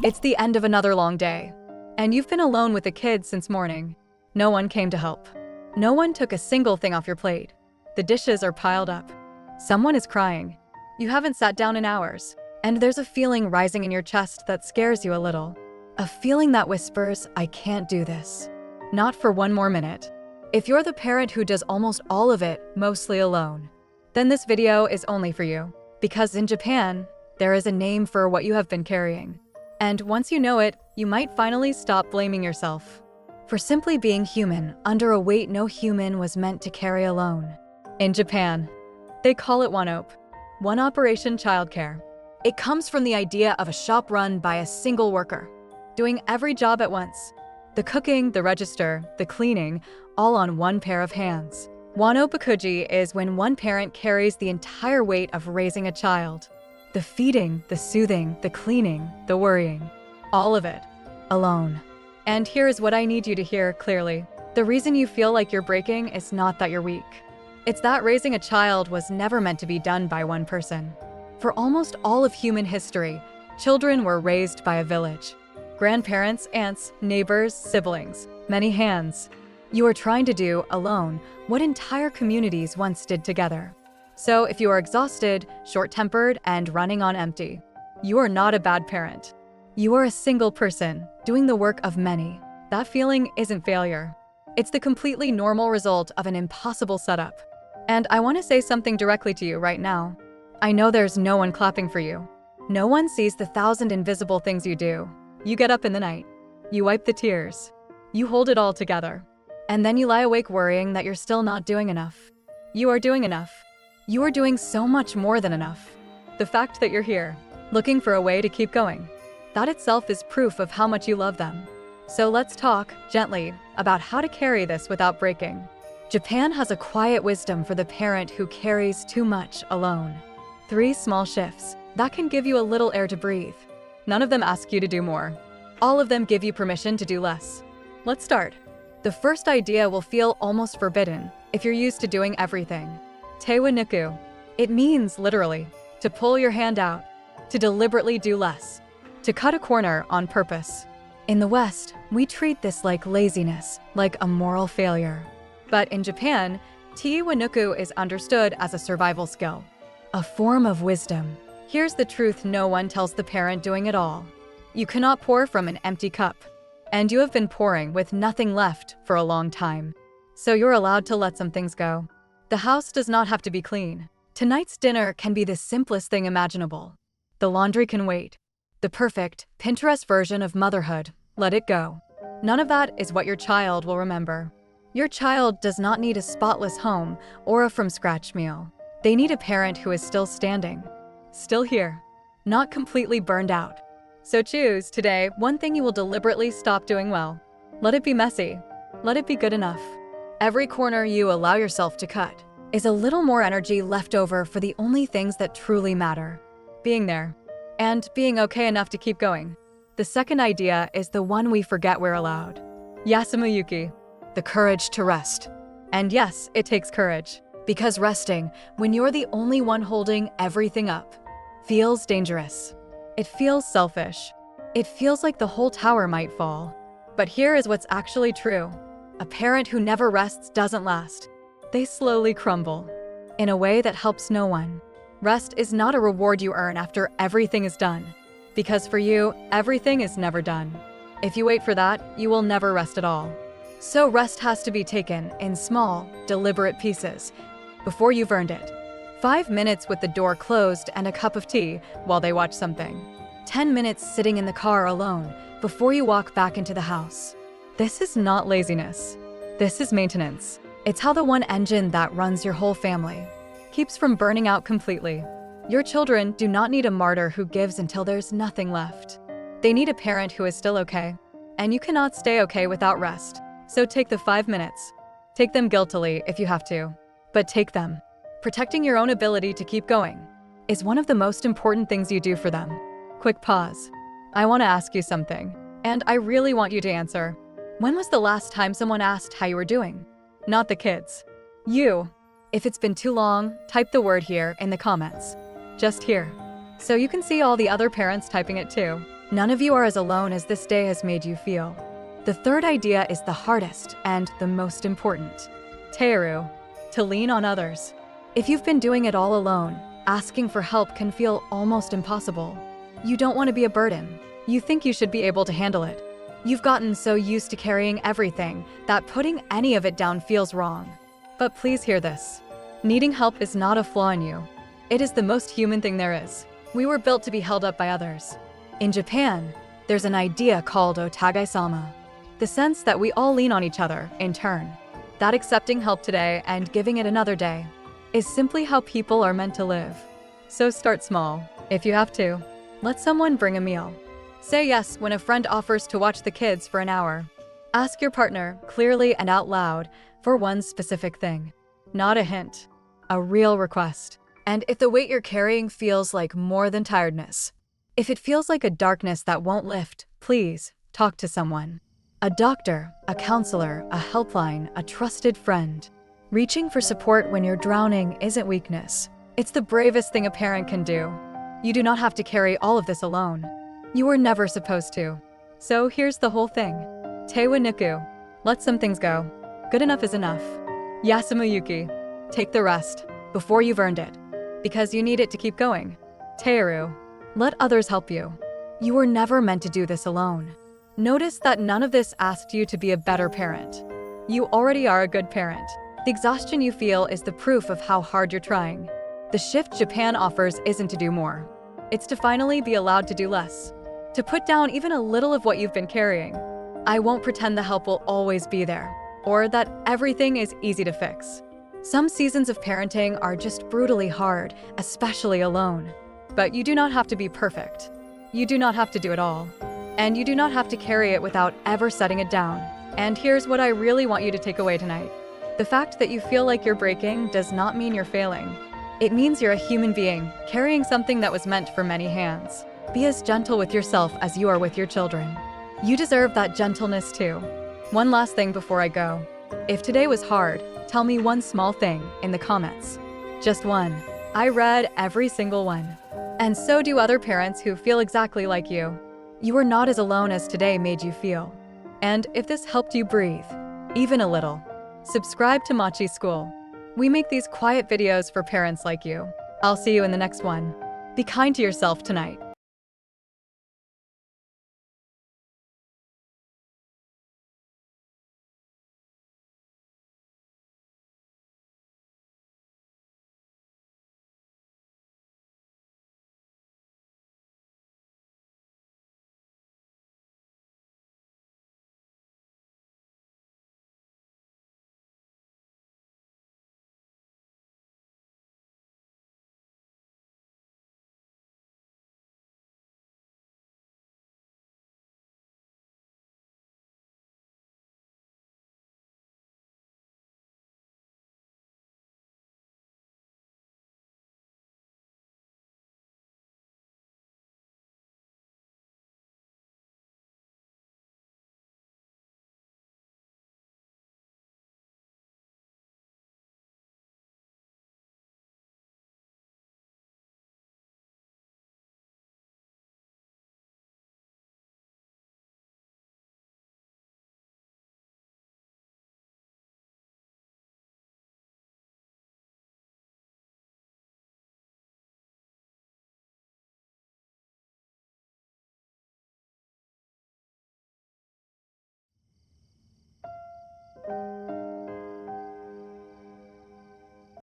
It's the end of another long day, and you've been alone with the kids since morning. No one came to help. No one took a single thing off your plate. The dishes are piled up. Someone is crying. You haven't sat down in hours, and there's a feeling rising in your chest that scares you a little. A feeling that whispers, I can't do this. Not for one more minute. If you're the parent who does almost all of it, mostly alone, then this video is only for you. Because in Japan, there is a name for what you have been carrying. And once you know it, you might finally stop blaming yourself for simply being human under a weight no human was meant to carry alone. In Japan, they call it Wan-ope, one-operation childcare. It comes from the idea of a shop run by a single worker, doing every job at once. The cooking, the register, the cleaning, all on one pair of hands. Wan-ope ikuji is when one parent carries the entire weight of raising a child. The feeding, the soothing, the cleaning, the worrying. All of it. Alone. And here is what I need you to hear clearly. The reason you feel like you're breaking is not that you're weak. It's that raising a child was never meant to be done by one person. For almost all of human history, children were raised by a village. Grandparents, aunts, neighbors, siblings, many hands. You are trying to do, alone, what entire communities once did together. So if you are exhausted, short-tempered, and running on empty, you are not a bad parent. You are a single person, doing the work of many. That feeling isn't failure. It's the completely normal result of an impossible setup. And I want to say something directly to you right now. I know there's no one clapping for you. No one sees the 1,000 invisible things you do. You get up in the night. You wipe the tears. You hold it all together. And then you lie awake worrying that you're still not doing enough. You are doing enough. You are doing so much more than enough. The fact that you're here, looking for a way to keep going, that itself is proof of how much you love them. So let's talk, gently, about how to carry this without breaking. Japan has a quiet wisdom for the parent who carries too much alone. 3 small shifts that can give you a little air to breathe. None of them ask you to do more. All of them give you permission to do less. Let's start. The first idea will feel almost forbidden if you're used to doing everything. Nuku. It means, literally, to pull your hand out, to deliberately do less, to cut a corner on purpose. In the West, we treat this like laziness, like a moral failure. But in Japan, nuku is understood as a survival skill, a form of wisdom. Here's the truth no one tells the parent doing it all. You cannot pour from an empty cup, and you have been pouring with nothing left for a long time. So you're allowed to let some things go. The house does not have to be clean. Tonight's dinner can be the simplest thing imaginable. The laundry can wait. The perfect, Pinterest version of motherhood. Let it go. None of that is what your child will remember. Your child does not need a spotless home or a from-scratch meal. They need a parent who is still standing, still here, not completely burned out. So choose, today, one thing you will deliberately stop doing well. Let it be messy. Let it be good enough. Every corner you allow yourself to cut is a little more energy left over for the only things that truly matter. Being there. And being okay enough to keep going. The second idea is the one we forget we're allowed. Yasumu yuuki. The courage to rest. And yes, it takes courage. Because resting, when you're the only one holding everything up, feels dangerous. It feels selfish. It feels like the whole tower might fall. But here is what's actually true. A parent who never rests doesn't last. They slowly crumble. In a way that helps no one. Rest is not a reward you earn after everything is done. Because for you, everything is never done. If you wait for that, you will never rest at all. So rest has to be taken in small, deliberate pieces before you've earned it. 5 minutes with the door closed and a cup of tea while they watch something. 10 minutes sitting in the car alone before you walk back into the house. This is not laziness. This is maintenance. It's how the one engine that runs your whole family keeps from burning out completely. Your children do not need a martyr who gives until there's nothing left. They need a parent who is still okay. And you cannot stay okay without rest. So take the 5 minutes. Take them guiltily if you have to. But take them. Protecting your own ability to keep going is one of the most important things you do for them. Quick pause. I want to ask you something, and I really want you to answer. When was the last time someone asked how you were doing? Not the kids. You. If it's been too long, type the word here in the comments. Just here. So you can see all the other parents typing it too. None of you are as alone as this day has made you feel. The third idea is the hardest and the most important. Teru, to lean on others. If you've been doing it all alone, asking for help can feel almost impossible. You don't want to be a burden. You think you should be able to handle it. You've gotten so used to carrying everything that putting any of it down feels wrong. But please hear this. Needing help is not a flaw in you. It is the most human thing there is. We were built to be held up by others. In Japan, there's an idea called otagai-sama, the sense that we all lean on each other in turn. That accepting help today and giving it another day is simply how people are meant to live. So start small, if you have to. Let someone bring a meal. Say yes when a friend offers to watch the kids for an hour. Ask your partner, clearly and out loud, for one specific thing. Not a hint, a real request. And if the weight you're carrying feels like more than tiredness, if it feels like a darkness that won't lift, please talk to someone. A doctor, a counselor, a helpline, a trusted friend. Reaching for support when you're drowning isn't weakness. It's the bravest thing a parent can do. You do not have to carry all of this alone. You were never supposed to. So here's the whole thing. Tewa nuku. Let some things go. Good enough is enough. Yasumu yuuki. Take the rest before you've earned it, because you need it to keep going. Teru. Let others help you. You were never meant to do this alone. Notice that none of this asked you to be a better parent. You already are a good parent. The exhaustion you feel is the proof of how hard you're trying. The shift Japan offers isn't to do more. It's to finally be allowed to do less. To put down even a little of what you've been carrying. I won't pretend the help will always be there, or that everything is easy to fix. Some seasons of parenting are just brutally hard, especially alone. But you do not have to be perfect. You do not have to do it all. And you do not have to carry it without ever setting it down. And here's what I really want you to take away tonight. The fact that you feel like you're breaking does not mean you're failing. It means you're a human being, carrying something that was meant for many hands. Be as gentle with yourself as you are with your children. You deserve that gentleness too. One last thing before I go. If today was hard, tell me one small thing in the comments. Just one. I read every single one. And so do other parents who feel exactly like you. You are not as alone as today made you feel. And if this helped you breathe, even a little, subscribe to Mochi School. We make these quiet videos for parents like you. I'll see you in the next one. Be kind to yourself tonight.